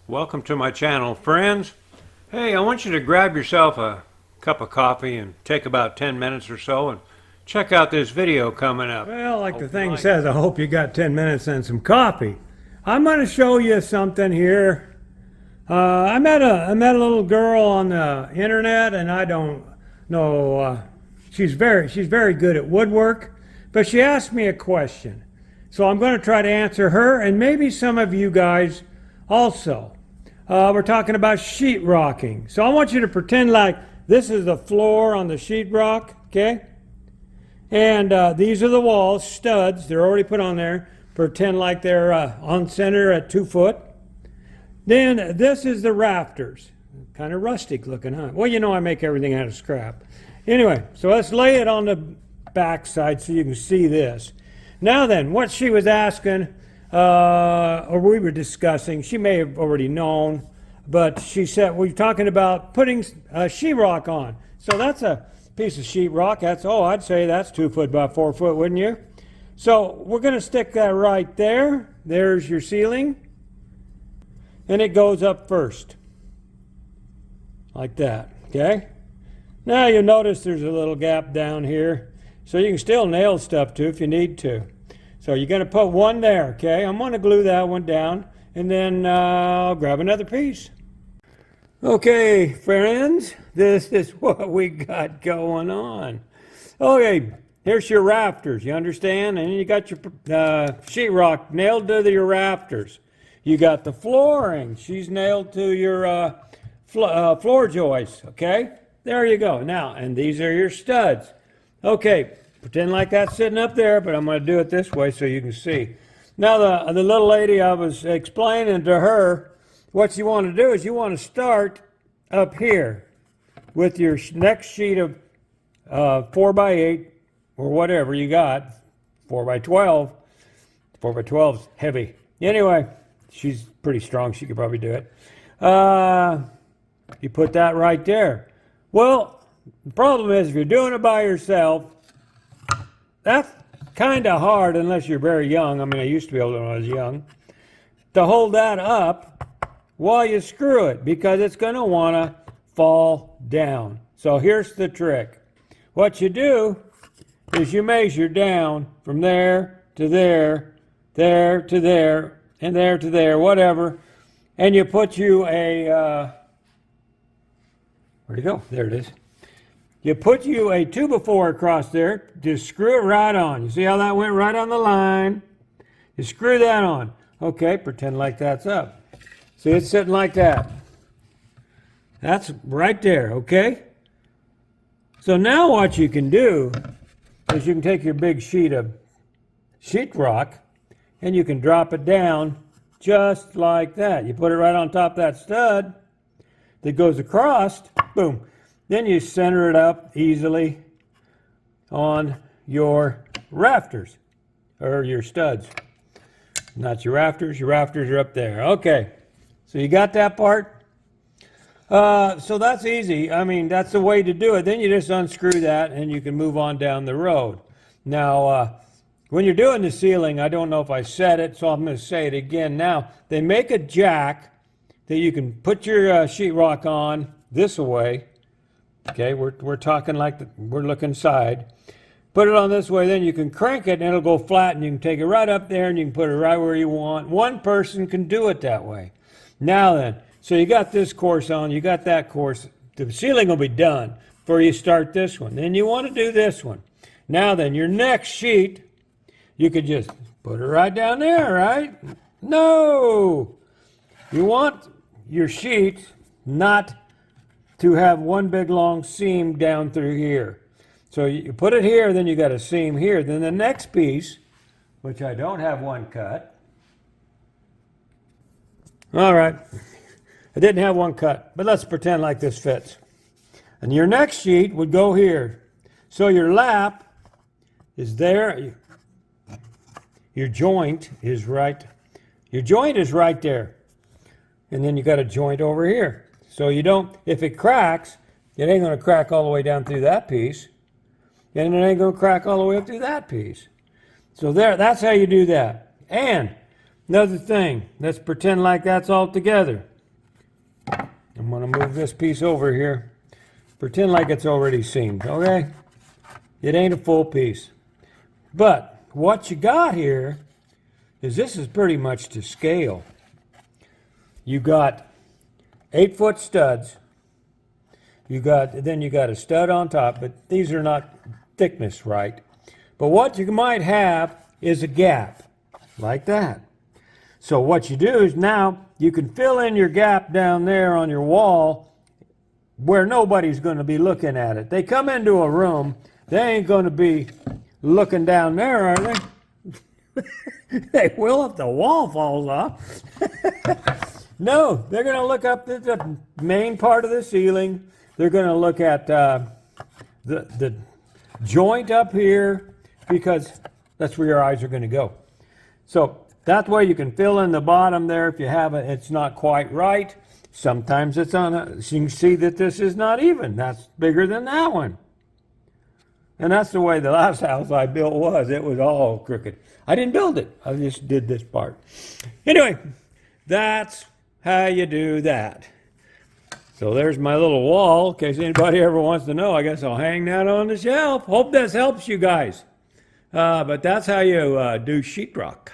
Welcome to my channel, friends. Hey, I want you to grab yourself a cup of coffee and take about 10 minutes or so and check out this video coming up. Well, like the thing says, I hope you got 10 minutes and some coffee. I'm going to show you something here. I met a little girl on the internet, and I don't know. She's very good at woodwork, but she asked me a question. So I'm going to try to answer her, and maybe some of you guys also. We're talking about sheetrocking. So I want you to pretend like this is the floor on the sheetrock, okay? And these are the walls, studs. They're already put on there. Pretend like they're on center at 2 foot. Then this is the rafters. Kind of rustic looking, huh? Well, you know I make everything out of scrap. Anyway, so let's lay it on the back side so you can see this. Now then, what she was asking, or we were discussing, she may have already known, but she said, we're talking about putting sheetrock on. So that's a piece of sheetrock. I'd say that's 2 foot by 4 foot, wouldn't you? So we're going to stick that right there. There's your ceiling. And it goes up first. Like that, okay? Now you'll notice there's a little gap down here. So you can still nail stuff too if you need to. So you're going to put one there, okay? I'm going to glue that one down, and then I'll grab another piece. Okay, friends, this is what we got going on. Okay, here's your rafters, you understand? And you got your sheetrock nailed to your rafters. You got the flooring. She's nailed to your floor joists, okay? There you go. Now, and these are your studs. Okay, pretend like that's sitting up there, but I'm going to do it this way so you can see. Now, the little lady, I was explaining to her, what you want to do is you want to start up here with your next sheet of 4x8 or whatever you got, 4x12. 4x12 is heavy. Anyway, she's pretty strong. She could probably do it. You put that right there. Well, the problem is if you're doing it by yourself, that's kind of hard unless you're very young. I mean, I used to be able to when I was young. To hold that up while you screw it, because it's going to want to fall down. So here's the trick. What you do is you measure down from there to there, there to there, and there to there, whatever, and you put you a, where'd it go? There it is. You put you a 2x4 across there, just screw it right on. You see how that went right on the line? You screw that on. Okay, pretend like that's up. See, it's sitting like that. That's right there, okay? So now what you can do is you can take your big sheet of sheetrock and you can drop it down just like that. You put it right on top of that stud that goes across, boom. Then you center it up easily on your rafters, or your studs. Not your rafters are up there. Okay, so you got that part? So that's easy. I mean, that's the way to do it. Then you just unscrew that and you can move on down the road. Now, when you're doing the ceiling, I don't know if I said it, so I'm going to say it again now. They make a jack that you can put your sheetrock on this way. Okay, we're talking like we're looking side. Put it on this way, then you can crank it and it'll go flat, and you can take it right up there and you can put it right where you want. One person can do it that way. Now then, so you got this course on, you got that course. The ceiling will be done before you start this one. Then you want to do this one. Now then, your next sheet, you could just put it right down there, right? No! You want your sheet not to have one big long seam down through here. So you put it here, then you got a seam here. Then the next piece, which I don't have one cut. All right, I didn't have one cut, but let's pretend like this fits. And your next sheet would go here. So your lap is there. Your joint is right. Your joint is right there. And then you got a joint over here. So you don't, if it cracks, it ain't going to crack all the way down through that piece. And it ain't going to crack all the way up through that piece. So there, that's how you do that. And another thing, let's pretend like that's all together. I'm going to move this piece over here. Pretend like it's already seamed, okay? It ain't a full piece. But what you got here is this is pretty much to scale. You got 8-foot studs. Then you got a stud on top, but these are not thickness right. But what you might have is a gap, like that. So what you do is now you can fill in your gap down there on your wall where nobody's going to be looking at it. They come into a room, they ain't going to be looking down there, are they? They will if the wall falls off. No, they're going to look up at the main part of the ceiling. They're going to look at the joint up here, because that's where your eyes are going to go. So that way you can fill in the bottom there if you have it. It's not quite right. Sometimes it's on a, so you can see that this is not even. That's bigger than that one. And that's the way the last house I built was. It was all crooked. I didn't build it. I just did this part. Anyway, that's how you do that. So there's my little wall. In case anybody ever wants to know, I guess I'll hang that on the shelf. Hope this helps you guys. But that's how you do sheetrock.